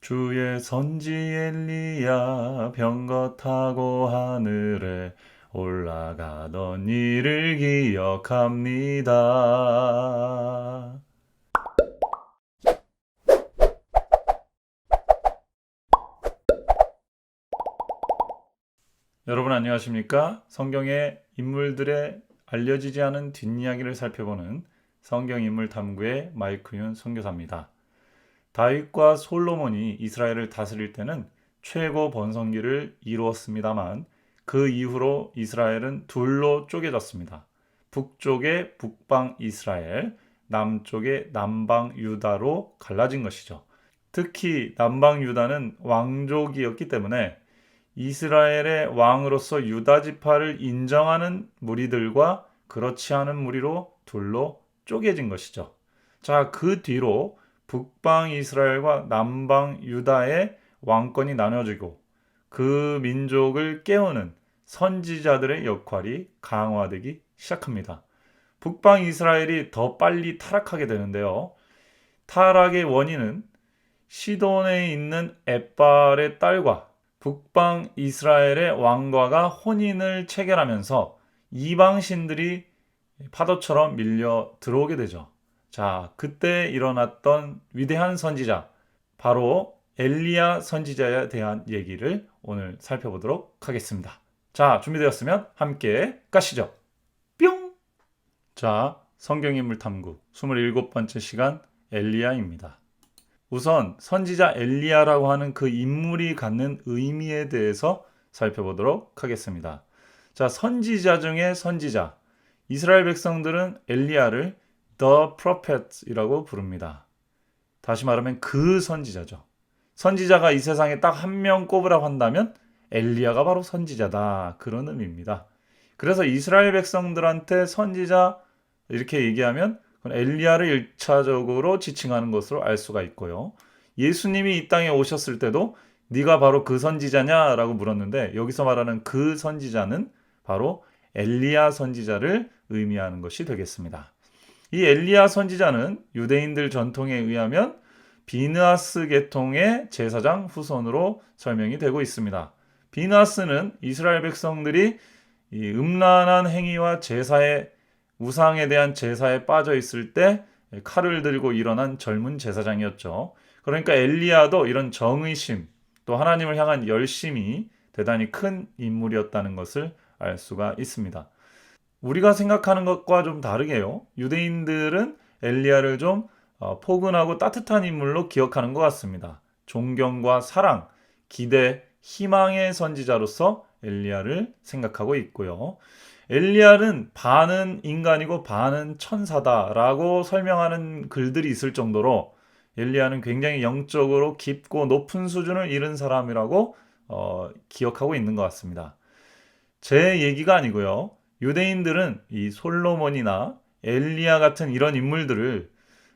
주의 선지 엘리야 병거 타고 하늘에 올라가던 일을 기억합니다. 여러분 안녕하십니까? 성경의 인물들의 알려지지 않은 뒷이야기를 살펴보는 성경 인물 탐구의 마이크윤 선교사입니다. 다윗과 솔로몬이 이스라엘을 다스릴 때는 최고 번성기를 이루었습니다만 그 이후로 이스라엘은 둘로 쪼개졌습니다. 북쪽의 북방 이스라엘, 남쪽의 남방 유다로 갈라진 것이죠. 특히 남방 유다는 왕족이었기 때문에 이스라엘의 왕으로서 유다 지파를 인정하는 무리들과 그렇지 않은 무리로 둘로 쪼개진 것이죠. 자, 그 뒤로 북방 이스라엘과 남방 유다의 왕권이 나눠지고 그 민족을 깨우는 선지자들의 역할이 강화되기 시작합니다. 북방 이스라엘이 더 빨리 타락하게 되는데요. 타락의 원인은 시돈에 있는 엣발의 딸과 북방 이스라엘의 왕과가 혼인을 체결하면서 이방신들이 파도처럼 밀려 들어오게 되죠. 자, 그때 일어났던 위대한 선지자, 바로 엘리야 선지자에 대한 얘기를 오늘 살펴보도록 하겠습니다. 자, 준비되었으면 함께 가시죠. 뿅! 자, 성경인물 탐구 27번째 시간 엘리야입니다. 우선 선지자 엘리야라고 하는 그 인물이 갖는 의미에 대해서 살펴보도록 하겠습니다. 자, 선지자 중에 선지자. 이스라엘 백성들은 엘리야를 The Prophet이라고 부릅니다. 다시 말하면 그 선지자죠. 선지자가 이 세상에 딱 한 명 꼽으라고 한다면 엘리야가 바로 선지자다. 그런 의미입니다. 그래서 이스라엘 백성들한테 선지자 이렇게 얘기하면 엘리야를 1차적으로 지칭하는 것으로 알 수가 있고요. 예수님이 이 땅에 오셨을 때도 네가 바로 그 선지자냐라고 물었는데 여기서 말하는 그 선지자는 바로 엘리야 선지자를 의미하는 것이 되겠습니다. 이 엘리야 선지자는 유대인들 전통에 의하면 비느하스 계통의 제사장 후손으로 설명이 되고 있습니다. 비느하스는 이스라엘 백성들이 이 음란한 행위와 제사의 우상에 대한 제사에 빠져 있을 때 칼을 들고 일어난 젊은 제사장이었죠. 그러니까 엘리야도 이런 정의심 또 하나님을 향한 열심이 대단히 큰 인물이었다는 것을 알 수가 있습니다. 우리가 생각하는 것과 좀 다르게요. 유대인들은 엘리야를 좀 포근하고 따뜻한 인물로 기억하는 것 같습니다. 존경과 사랑, 기대, 희망의 선지자로서 엘리야를 생각하고 있고요. 엘리야는 반은 인간이고 반은 천사다라고 설명하는 글들이 있을 정도로 엘리야는 굉장히 영적으로 깊고 높은 수준을 이룬 사람이라고 기억하고 있는 것 같습니다. 제 얘기가 아니고요. 유대인들은 이 솔로몬이나 엘리야 같은 이런 인물들을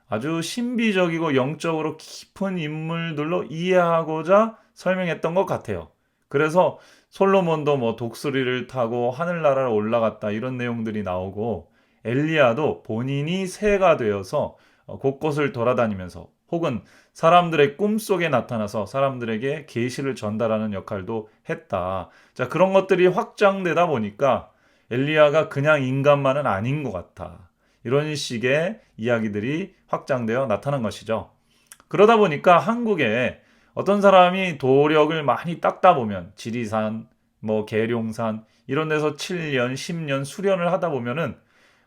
아주 신비적이고 영적으로 깊은 인물들로 이해하고자 설명했던 것 같아요. 그래서 솔로몬도 뭐 독수리를 타고 하늘나라를 올라갔다 이런 내용들이 나오고 엘리야도 본인이 새가 되어서 곳곳을 돌아다니면서 혹은 사람들의 꿈속에 나타나서 사람들에게 계시를 전달하는 역할도 했다. 자, 그런 것들이 확장되다 보니까 엘리야가 그냥 인간만은 아닌 것 같아. 이런 식의 이야기들이 확장되어 나타난 것이죠. 그러다 보니까 한국에 어떤 사람이 도력을 많이 닦다 보면 지리산, 뭐 계룡산 이런 데서 7년, 10년 수련을 하다 보면은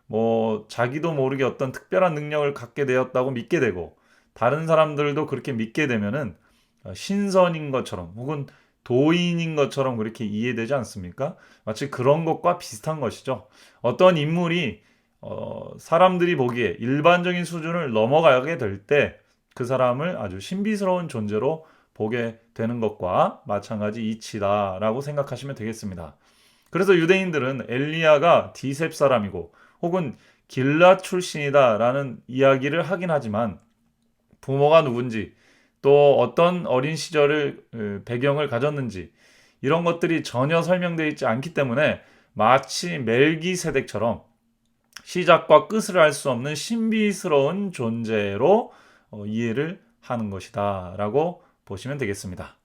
뭐 자기도 모르게 어떤 특별한 능력을 갖게 되었다고 믿게 되고 다른 사람들도 그렇게 믿게 되면은 신선인 것처럼 혹은 도인인 것처럼 그렇게 이해되지 않습니까? 마치 그런 것과 비슷한 것이죠. 어떤 인물이 사람들이 보기에 일반적인 수준을 넘어가게 될 때 그 사람을 아주 신비스러운 존재로 보게 되는 것과 마찬가지 이치다라고 생각하시면 되겠습니다. 그래서 유대인들은 엘리야가 디셉 사람이고 혹은 길랏 출신이다라는 이야기를 하긴 하지만 부모가 누군지 또 어떤 어린 시절을 배경을 가졌는지 이런 것들이 전혀 설명되어 있지 않기 때문에 마치 멜기세덱처럼 시작과 끝을 알 수 없는 신비스러운 존재로 이해를 하는 것이다 라고 보시면 되겠습니다.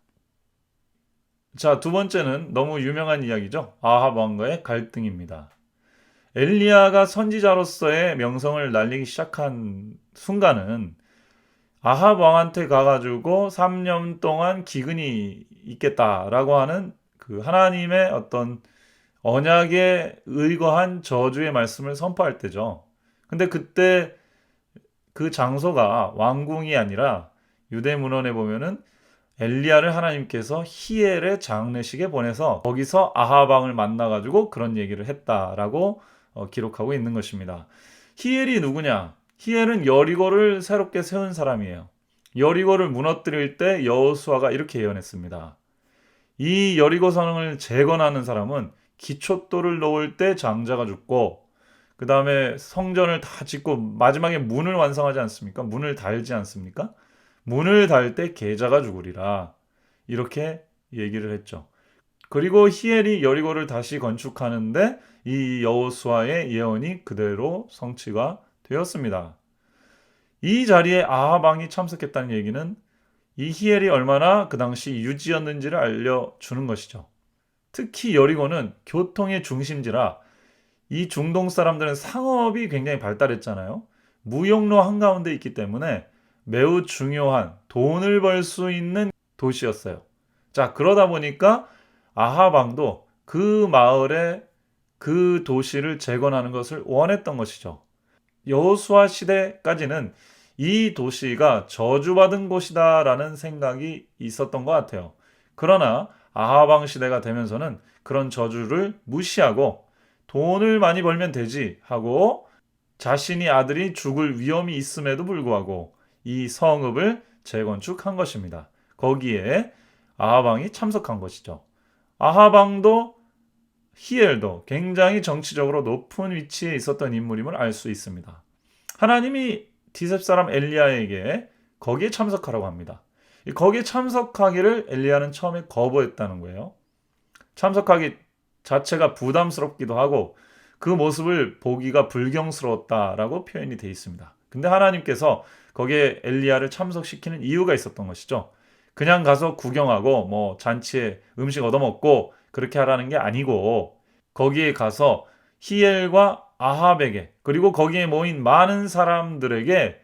자, 두 번째는 너무 유명한 이야기죠. 아합 왕과의 갈등입니다. 엘리야가 선지자로서의 명성을 날리기 시작한 순간은 아합 왕한테 가가지고 3년 동안 기근이 있겠다라고 하는 그 하나님의 어떤 언약에 의거한 저주의 말씀을 선포할 때죠. 근데 그때 그 장소가 왕궁이 아니라 유대 문헌에 보면은 엘리야를 하나님께서 히엘의 장례식에 보내서 거기서 아합 왕을 만나가지고 그런 얘기를 했다라고 기록하고 있는 것입니다. 히엘이 누구냐? 히엘은 여리고를 새롭게 세운 사람이에요. 여리고를 무너뜨릴 때 여호수아가 이렇게 예언했습니다. 이 여리고 성을 재건하는 사람은 기초돌을 놓을 때 장자가 죽고 그 다음에 성전을 다 짓고 마지막에 문을 완성하지 않습니까? 문을 달지 않습니까? 문을 달 때 계자가 죽으리라. 이렇게 얘기를 했죠. 그리고 히엘이 여리고를 다시 건축하는데 이 여호수아의 예언이 그대로 성취가 되었습니다. 이 자리에 아합 왕이 참석했다는 얘기는 이 히엘이 얼마나 그 당시 유지였는지를 알려주는 것이죠. 특히 여리고는 교통의 중심지라 이 중동 사람들은 상업이 굉장히 발달했잖아요. 무역로 한가운데 있기 때문에 매우 중요한 돈을 벌 수 있는 도시였어요. 자, 그러다 보니까 아합 왕도 그 마을에 그 도시를 재건하는 것을 원했던 것이죠. 여호수아 시대까지는 이 도시가 저주받은 곳이다라는 생각이 있었던 것 같아요. 그러나 아합 왕 시대가 되면서는 그런 저주를 무시하고 돈을 많이 벌면 되지 하고 자신이 아들이 죽을 위험이 있음에도 불구하고 이 성읍을 재건축한 것입니다. 거기에 아합 왕이 참석한 것이죠. 아합 왕도 히엘도 굉장히 정치적으로 높은 위치에 있었던 인물임을 알 수 있습니다. 하나님이 디셉 사람 엘리야에게 거기에 참석하라고 합니다. 거기에 참석하기를 엘리야는 처음에 거부했다는 거예요. 참석하기 자체가 부담스럽기도 하고 그 모습을 보기가 불경스러웠다라고 표현이 되어 있습니다. 근데 하나님께서 거기에 엘리야를 참석시키는 이유가 있었던 것이죠. 그냥 가서 구경하고 뭐 잔치에 음식 얻어먹고 그렇게 하라는 게 아니고 거기에 가서 히엘과 아합에게 그리고 거기에 모인 많은 사람들에게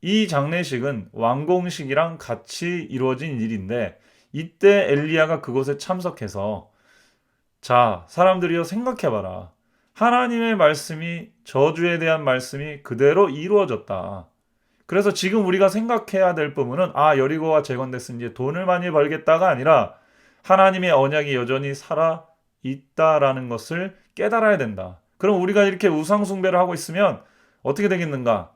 이 장례식은 왕공식이랑 같이 이루어진 일인데 이때 엘리야가 그곳에 참석해서 자, 사람들이여 생각해봐라. 하나님의 말씀이 저주에 대한 말씀이 그대로 이루어졌다. 그래서 지금 우리가 생각해야 될 부분은 여리고가 재건됐으니 돈을 많이 벌겠다가 아니라 하나님의 언약이 여전히 살아 있다라는 것을 깨달아야 된다. 그럼 우리가 이렇게 우상 숭배를 하고 있으면 어떻게 되겠는가?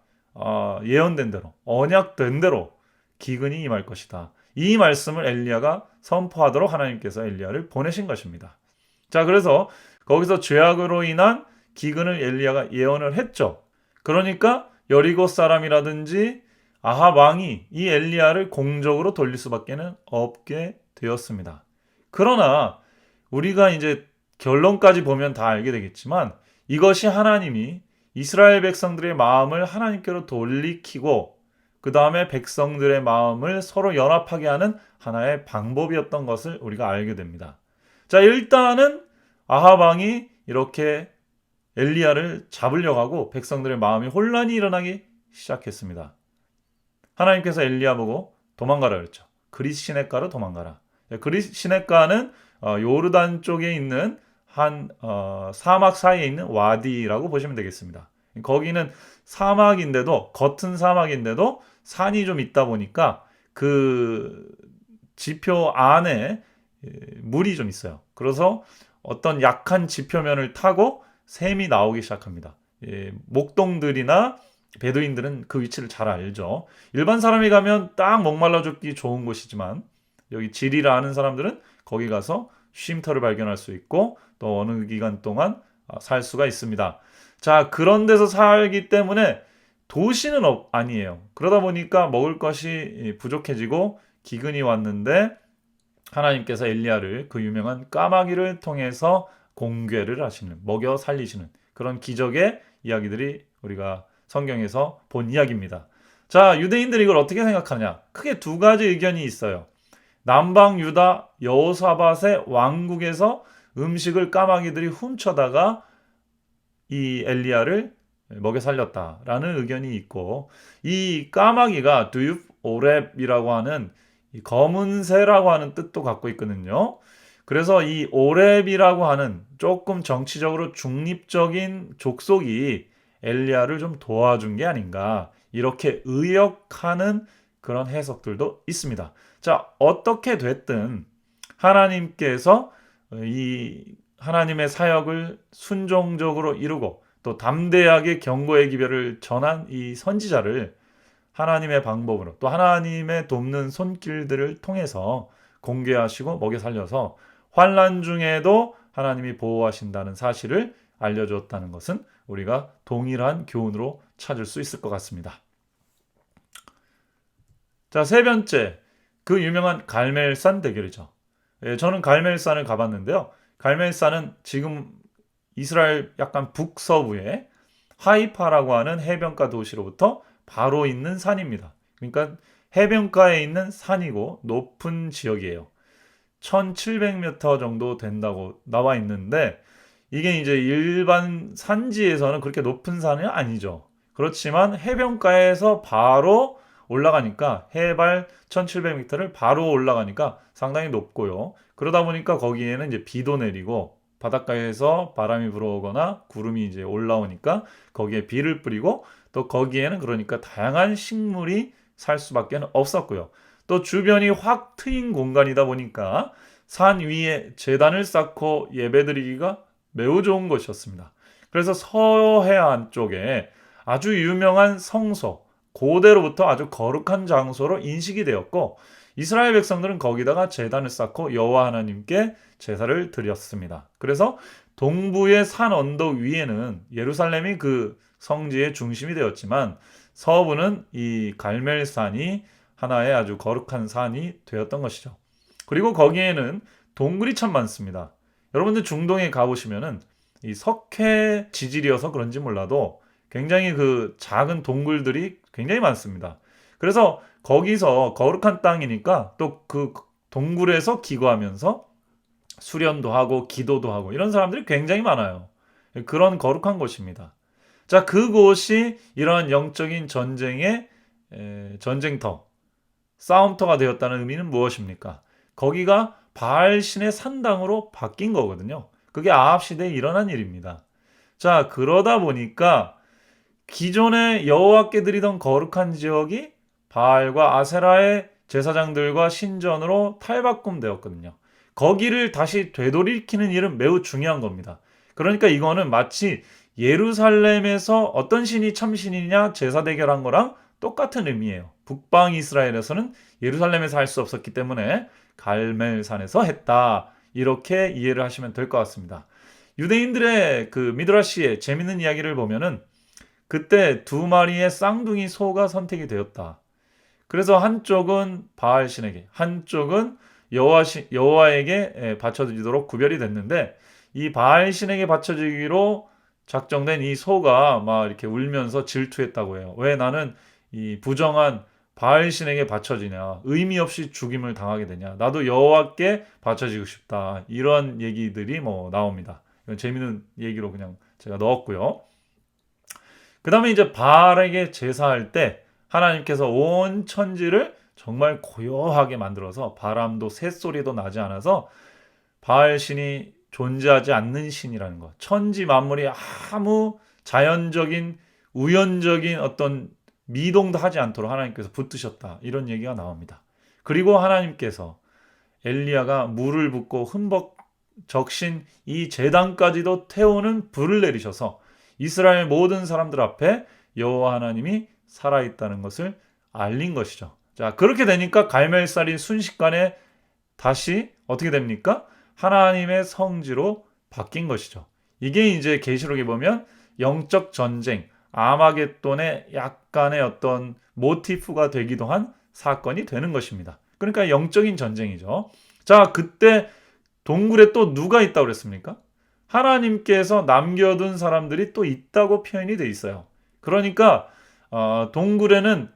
예언된 대로, 언약된 대로 기근이 임할 것이다. 이 말씀을 엘리야가 선포하도록 하나님께서 엘리야를 보내신 것입니다. 자, 그래서 거기서 죄악으로 인한 기근을 엘리야가 예언을 했죠. 그러니까 여리고 사람이라든지 아합 왕이 이 엘리야를 공적으로 돌릴 수밖에는 없게 되었습니다. 그러나 우리가 이제 결론까지 보면 다 알게 되겠지만 이것이 하나님이 이스라엘 백성들의 마음을 하나님께로 돌리키고 그 다음에 백성들의 마음을 서로 연합하게 하는 하나의 방법이었던 것을 우리가 알게 됩니다. 자, 일단은 아합 왕이 이렇게 엘리야를 잡으려고 하고 백성들의 마음이 혼란이 일어나기 시작했습니다. 하나님께서 엘리야 보고 도망가라 그랬죠. 그릿 시냇가로 도망가라. 그릿 시냇가는 요르단 쪽에 있는 한 사막 사이에 있는 와디라고 보시면 되겠습니다. 거기는 사막인데도 겉은 사막인데도 산이 좀 있다 보니까 그 지표 안에 물이 좀 있어요. 그래서 어떤 약한 지표면을 타고 샘이 나오기 시작합니다. 목동들이나 베두인들은 그 위치를 잘 알죠. 일반 사람이 가면 딱 목말라 죽기 좋은 곳이지만 여기 지리라 하는 사람들은 거기 가서 쉼터를 발견할 수 있고 또 어느 기간 동안 살 수가 있습니다. 자, 그런 데서 살기 때문에 도시는 아니에요. 그러다 보니까 먹을 것이 부족해지고 기근이 왔는데 하나님께서 엘리야를 그 유명한 까마귀를 통해서 공궤를 하시는, 먹여 살리시는 그런 기적의 이야기들이 우리가 성경에서 본 이야기입니다. 자, 유대인들이 이걸 어떻게 생각하냐? 크게 두 가지 의견이 있어요. 남방 유다 여호사밧의 왕국에서 음식을 까마귀들이 훔쳐다가 이 엘리야를 먹여 살렸다라는 의견이 있고, 이 까마귀가 두윕 오렙이라고 하는 이 검은 새라고 하는 뜻도 갖고 있거든요. 그래서 이 오렙이라고 하는 조금 정치적으로 중립적인 족속이 엘리야를 좀 도와준 게 아닌가, 이렇게 의역하는 그런 해석들도 있습니다. 자, 어떻게 됐든 하나님께서 이 하나님의 사역을 순종적으로 이루고 또 담대하게 경고의 기별을 전한 이 선지자를 하나님의 방법으로 또 하나님의 돕는 손길들을 통해서 공개하시고 먹여 살려서 환난 중에도 하나님이 보호하신다는 사실을 알려주었다는 것은 우리가 동일한 교훈으로 찾을 수 있을 것 같습니다. 자, 세 번째, 그 유명한 갈멜산 대결이죠. 저는 갈멜산을 가봤는데요. 갈멜산은 지금 이스라엘 약간 북서부에 하이파라고 하는 해변가 도시로부터 바로 있는 산입니다. 그러니까 해변가에 있는 산이고 높은 지역이에요. 1700m 정도 된다고 나와 있는데, 이게 이제 일반 산지에서는 그렇게 높은 산은 아니죠. 그렇지만 해변가에서 바로 올라가니까, 해발 1700m를 바로 올라가니까 상당히 높고요. 그러다 보니까 거기에는 이제 비도 내리고 바닷가에서 바람이 불어오거나 구름이 이제 올라오니까 거기에 비를 뿌리고, 또 거기에는 그러니까 다양한 식물이 살 수밖에 없었고요. 또 주변이 확 트인 공간이다 보니까 산 위에 제단을 쌓고 예배드리기가 매우 좋은 것이었습니다. 그래서 서해안 쪽에 아주 유명한 성소, 고대로부터 아주 거룩한 장소로 인식이 되었고, 이스라엘 백성들은 거기다가 제단을 쌓고 여호와 하나님께 제사를 드렸습니다. 그래서 동부의 산 언덕 위에는 예루살렘이 그 성지의 중심이 되었지만, 서부는 이 갈멜산이 하나의 아주 거룩한 산이 되었던 것이죠. 그리고 거기에는 동굴이 참 많습니다. 여러분들 중동에 가보시면은 이 석회 지질이어서 그런지 몰라도 굉장히 그 작은 동굴들이 굉장히 많습니다. 그래서 거기서 거룩한 땅이니까 또 그 동굴에서 기거하면서 수련도 하고 기도도 하고 이런 사람들이 굉장히 많아요. 그런 거룩한 곳입니다. 자, 그곳이 이러한 영적인 전쟁의 전쟁터, 싸움터가 되었다는 의미는 무엇입니까? 거기가 바알 신의 산당으로 바뀐 거거든요. 그게 아합 시대에 일어난 일입니다. 자, 그러다 보니까 기존에 여호와께 드리던 거룩한 지역이 바알과 아세라의 제사장들과 신전으로 탈바꿈되었거든요. 거기를 다시 되돌이키는 일은 매우 중요한 겁니다. 그러니까 이거는 마치 예루살렘에서 어떤 신이 참신이냐 제사 대결한 거랑 똑같은 의미예요. 북방 이스라엘에서는 예루살렘에서 할 수 없었기 때문에 갈멜산에서 했다, 이렇게 이해를 하시면 될 것 같습니다. 유대인들의 그 미드라시의 재밌는 이야기를 보면은 그때 두 마리의 쌍둥이 소가 선택이 되었다. 그래서 한쪽은 바알 신에게, 한쪽은 여호와에게 바쳐지도록 구별이 됐는데, 이 바알 신에게 바쳐지기로 작정된 이 소가 막 이렇게 울면서 질투했다고 해요. 왜 나는 이 부정한 바알 신에게 바쳐지냐, 의미 없이 죽임을 당하게 되냐, 나도 여호와께 바쳐지고 싶다, 이런 얘기들이 뭐 나옵니다. 이건 재밌는 얘기로 그냥 제가 넣었고요. 그 다음에 이제 바알에게 제사할 때 하나님께서 온 천지를 정말 고요하게 만들어서 바람도 새소리도 나지 않아서 바알 신이 존재하지 않는 신이라는 것, 천지 만물이 아무 자연적인 우연적인 어떤 미동도 하지 않도록 하나님께서 붙드셨다, 이런 얘기가 나옵니다. 그리고 하나님께서 엘리야가 물을 붓고 흠뻑 적신 이 제단까지도 태우는 불을 내리셔서 이스라엘 모든 사람들 앞에 여호와 하나님이 살아있다는 것을 알린 것이죠. 자, 그렇게 되니까 갈멜살이 순식간에 다시 어떻게 됩니까? 하나님의 성지로 바뀐 것이죠. 이게 이제 계시록에 보면 영적 전쟁, 아마겟돈의 약간의 어떤 모티프가 되기도 한 사건이 되는 것입니다. 그러니까 영적인 전쟁이죠. 자, 그때 동굴에 또 누가 있다고 그랬습니까? 하나님께서 남겨둔 사람들이 또 있다고 표현이 돼 있어요. 그러니까 동굴에는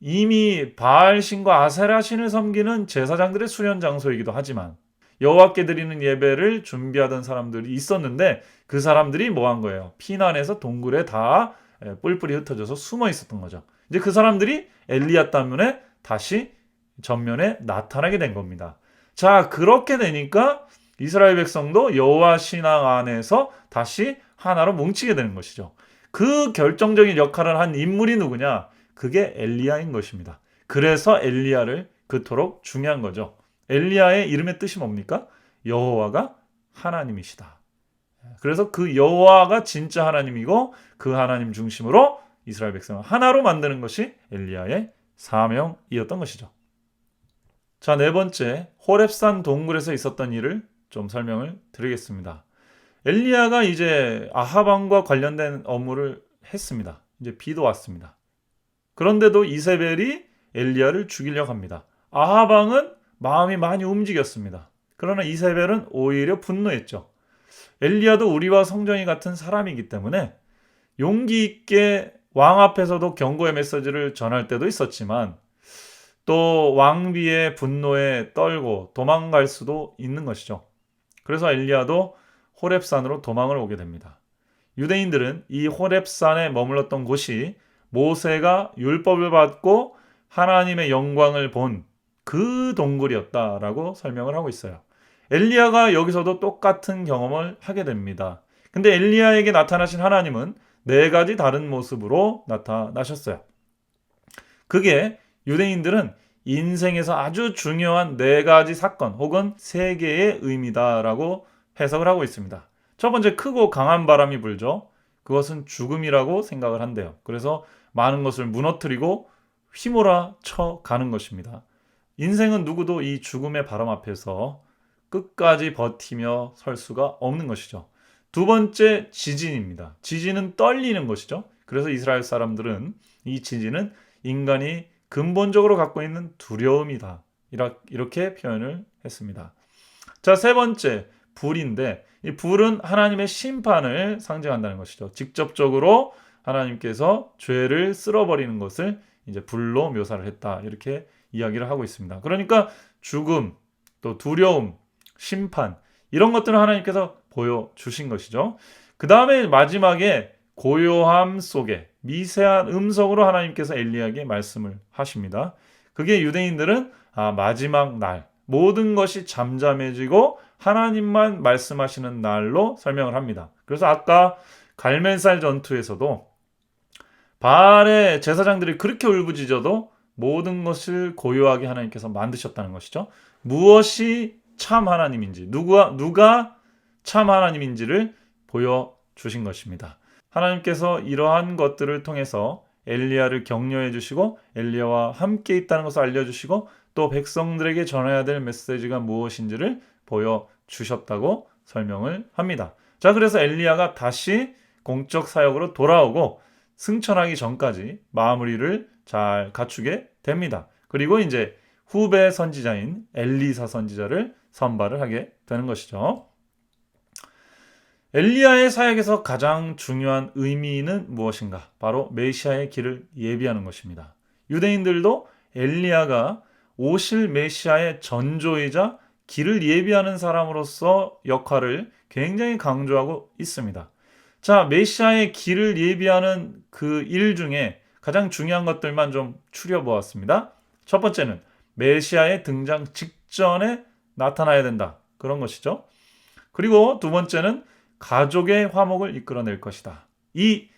이미 바알신과 아세라신을 섬기는 제사장들의 수련 장소이기도 하지만 여호와께 드리는 예배를 준비하던 사람들이 있었는데 그 사람들이 뭐 한 거예요? 피난해서 동굴에 다 뿔뿔이 흩어져서 숨어 있었던 거죠. 이제 그 사람들이 엘리야 때문에 다시 전면에 나타나게 된 겁니다. 자, 그렇게 되니까 이스라엘 백성도 여호와 신앙 안에서 다시 하나로 뭉치게 되는 것이죠. 그 결정적인 역할을 한 인물이 누구냐? 그게 엘리야인 것입니다. 그래서 엘리야를 그토록 중요한 거죠. 엘리야의 이름의 뜻이 뭡니까? 여호와가 하나님이시다. 그래서 그 여호와가 진짜 하나님이고 그 하나님 중심으로 이스라엘 백성을 하나로 만드는 것이 엘리야의 사명이었던 것이죠. 자, 네 번째, 호렙산 동굴에서 있었던 일을 좀 설명을 드리겠습니다. 엘리야가 이제 아합 왕과 관련된 업무를 했습니다. 이제 비도 왔습니다. 그런데도 이세벨이 엘리야를 죽이려고 합니다. 아합 왕은 마음이 많이 움직였습니다. 그러나 이세벨은 오히려 분노했죠. 엘리야도 우리와 성전이 같은 사람이기 때문에 용기 있게 왕 앞에서도 경고의 메시지를 전할 때도 있었지만 또 왕비의 분노에 떨고 도망갈 수도 있는 것이죠. 그래서 엘리야도 호렙산으로 도망을 오게 됩니다. 유대인들은 이 호렙산에 머물렀던 곳이 모세가 율법을 받고 하나님의 영광을 본 그 동굴이었다라고 설명을 하고 있어요. 엘리야가 여기서도 똑같은 경험을 하게 됩니다. 근데 엘리야에게 나타나신 하나님은 네 가지 다른 모습으로 나타나셨어요. 그게 유대인들은 인생에서 아주 중요한 네 가지 사건 혹은 세 개의 의미다라고 해석을 하고 있습니다. 첫 번째, 크고 강한 바람이 불죠. 그것은 죽음이라고 생각을 한대요. 그래서 많은 것을 무너뜨리고 휘몰아쳐 가는 것입니다. 인생은 누구도 이 죽음의 바람 앞에서 끝까지 버티며 설 수가 없는 것이죠. 두 번째, 지진입니다. 지진은 떨리는 것이죠. 그래서 이스라엘 사람들은 이 지진은 인간이 근본적으로 갖고 있는 두려움이다. 이렇게 표현을 했습니다. 자, 세 번째, 불인데 이 불은 하나님의 심판을 상징한다는 것이죠. 직접적으로 하나님께서 죄를 쓸어버리는 것을 이제 불로 묘사를 했다. 이렇게 이야기를 하고 있습니다. 그러니까 죽음, 또 두려움, 심판 이런 것들을 하나님께서 보여주신 것이죠. 그 다음에 마지막에 고요함 속에 미세한 음성으로 하나님께서 엘리야에게 말씀을 하십니다. 그게 유대인들은 마지막 날 모든 것이 잠잠해지고 하나님만 말씀하시는 날로 설명을 합니다. 그래서 아까 갈멜살 전투에서도 바알의 제사장들이 그렇게 울부짖어도 모든 것을 고요하게 하나님께서 만드셨다는 것이죠. 무엇이 참 하나님인지, 누가 참 하나님인지를 보여주신 것입니다. 하나님께서 이러한 것들을 통해서 엘리야를 격려해 주시고 엘리야와 함께 있다는 것을 알려주시고 또 백성들에게 전해야 될 메시지가 무엇인지를 보여주셨다고 설명을 합니다. 자, 그래서 엘리야가 다시 공적 사역으로 돌아오고 승천하기 전까지 마무리를 잘 갖추게 됩니다. 그리고 이제 후배 선지자인 엘리사 선지자를 선발을 하게 되는 것이죠. 엘리야의 사역에서 가장 중요한 의미는 무엇인가? 바로 메시아의 길을 예비하는 것입니다. 유대인들도 엘리야가 오실 메시아의 전조이자 길을 예비하는 사람으로서 역할을 굉장히 강조하고 있습니다. 자, 메시아의 길을 예비하는 그 일 중에 가장 중요한 것들만 좀 추려보았습니다. 첫 번째는 메시아의 등장 직전에 나타나야 된다. 그런 것이죠. 그리고 두 번째는 가족의 화목을 이끌어낼 것이다. 이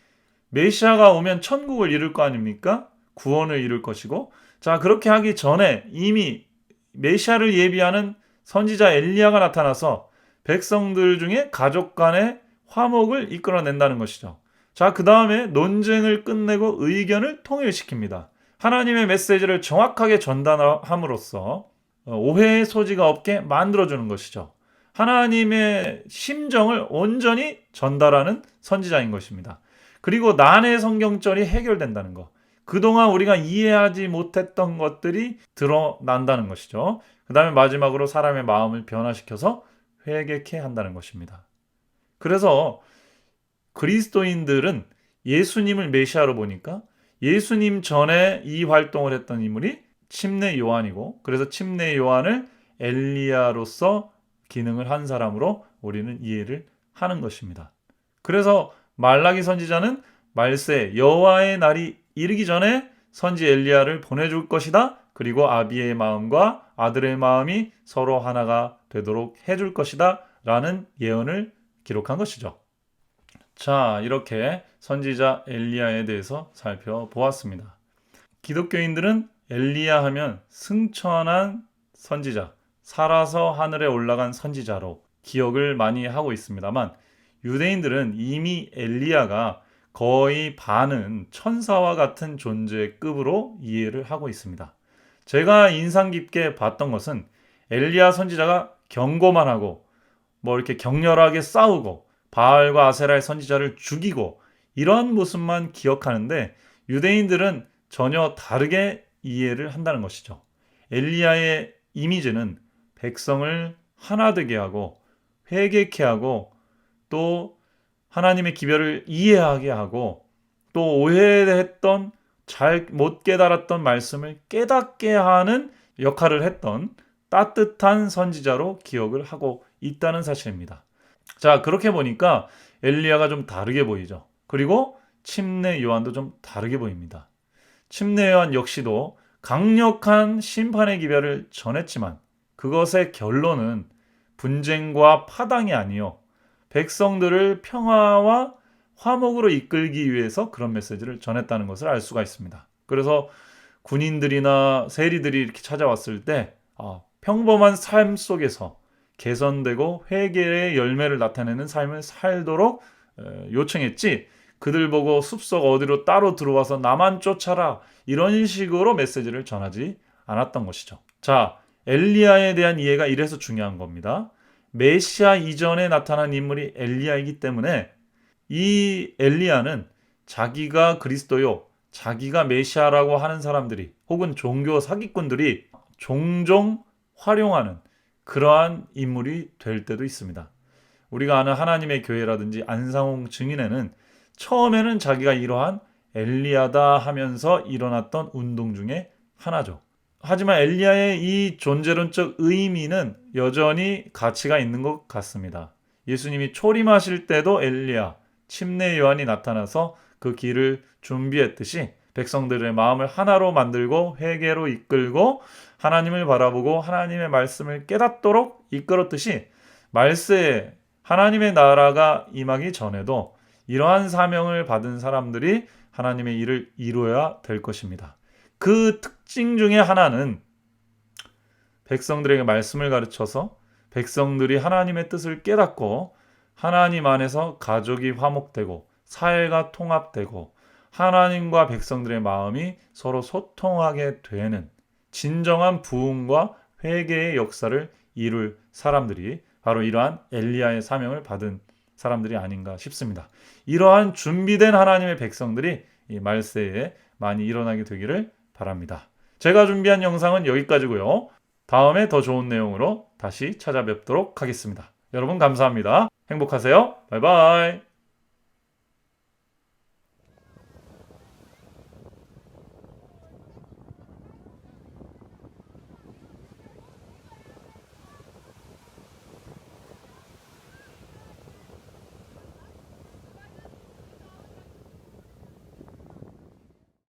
메시아가 오면 천국을 이룰 거 아닙니까? 구원을 이룰 것이고, 자, 그렇게 하기 전에 이미 메시아를 예비하는 선지자 엘리야가 나타나서 백성들 중에 가족 간의 화목을 이끌어낸다는 것이죠. 자, 그 다음에 논쟁을 끝내고 의견을 통일시킵니다. 하나님의 메시지를 정확하게 전달함으로써 오해의 소지가 없게 만들어주는 것이죠. 하나님의 심정을 온전히 전달하는 선지자인 것입니다. 그리고 난해 성경절이 해결된다는 것. 그동안 우리가 이해하지 못했던 것들이 드러난다는 것이죠. 그 다음에 마지막으로 사람의 마음을 변화시켜서 회개케 한다는 것입니다. 그래서 그리스도인들은 예수님을 메시아로 보니까 예수님 전에 이 활동을 했던 인물이 침례 요한이고, 그래서 침례 요한을 엘리야로서 기능을 한 사람으로 우리는 이해를 하는 것입니다. 그래서 말라기 선지자는 말세 여호와의 날이 이르기 전에 선지 엘리야를 보내줄 것이다. 그리고 아비의 마음과 아들의 마음이 서로 하나가 되도록 해줄 것이다. 라는 예언을 기록한 것이죠. 자, 이렇게 선지자 엘리야에 대해서 살펴보았습니다. 기독교인들은 엘리야 하면 승천한 선지자, 살아서 하늘에 올라간 선지자로 기억을 많이 하고 있습니다만, 유대인들은 이미 엘리야가 거의 반은 천사와 같은 존재급으로 이해를 하고 있습니다. 제가 인상 깊게 봤던 것은 엘리야 선지자가 경고만 하고 이렇게 격렬하게 싸우고 바알과 아세라의 선지자를 죽이고 이런 모습만 기억하는데, 유대인들은 전혀 다르게 이해를 한다는 것이죠. 엘리야의 이미지는 백성을 하나 되게 하고 회개케 하고 또 하나님의 기별을 이해하게 하고 또 오해했던 잘 못 깨달았던 말씀을 깨닫게 하는 역할을 했던 따뜻한 선지자로 기억을 하고 있다는 사실입니다. 자, 그렇게 보니까 엘리야가 좀 다르게 보이죠. 그리고 침례 요한도 좀 다르게 보입니다. 침례 요한 역시도 강력한 심판의 기별을 전했지만 그것의 결론은 분쟁과 파당이 아니요 백성들을 평화와 화목으로 이끌기 위해서 그런 메시지를 전했다는 것을 알 수가 있습니다. 그래서 군인들이나 세리들이 이렇게 찾아왔을 때 평범한 삶 속에서 개선되고 회개의 열매를 나타내는 삶을 살도록 요청했지, 그들 보고 숲속 어디로 따로 들어와서 나만 쫓아라 이런 식으로 메시지를 전하지 않았던 것이죠. 자, 엘리야에 대한 이해가 이래서 중요한 겁니다. 메시아 이전에 나타난 인물이 엘리야이기 때문에 이 엘리야는 자기가 그리스도요, 자기가 메시아라고 하는 사람들이 혹은 종교 사기꾼들이 종종 활용하는 그러한 인물이 될 때도 있습니다. 우리가 아는 하나님의 교회라든지 안상홍 증인회는 처음에는 자기가 이러한 엘리야다 하면서 일어났던 운동 중에 하나죠. 하지만 엘리야의 이 존재론적 의미는 여전히 가치가 있는 것 같습니다. 예수님이 초림하실 때도 엘리야, 침례 요한이 나타나서 그 길을 준비했듯이 백성들의 마음을 하나로 만들고 회개로 이끌고 하나님을 바라보고 하나님의 말씀을 깨닫도록 이끌었듯이 말세에 하나님의 나라가 임하기 전에도 이러한 사명을 받은 사람들이 하나님의 일을 이루어야 될 것입니다. 그 특징 중에 하나는 백성들에게 말씀을 가르쳐서 백성들이 하나님의 뜻을 깨닫고 하나님 안에서 가족이 화목되고 사회가 통합되고 하나님과 백성들의 마음이 서로 소통하게 되는 진정한 부흥과 회개의 역사를 이룰 사람들이 바로 이러한 엘리야의 사명을 받은 사람들이 아닌가 싶습니다. 이러한 준비된 하나님의 백성들이 이 말세에 많이 일어나게 되기를 바랍니다. 제가 준비한 영상은 여기까지고요. 다음에 더 좋은 내용으로 다시 찾아뵙도록 하겠습니다. 여러분 감사합니다. 행복하세요. 바이바이.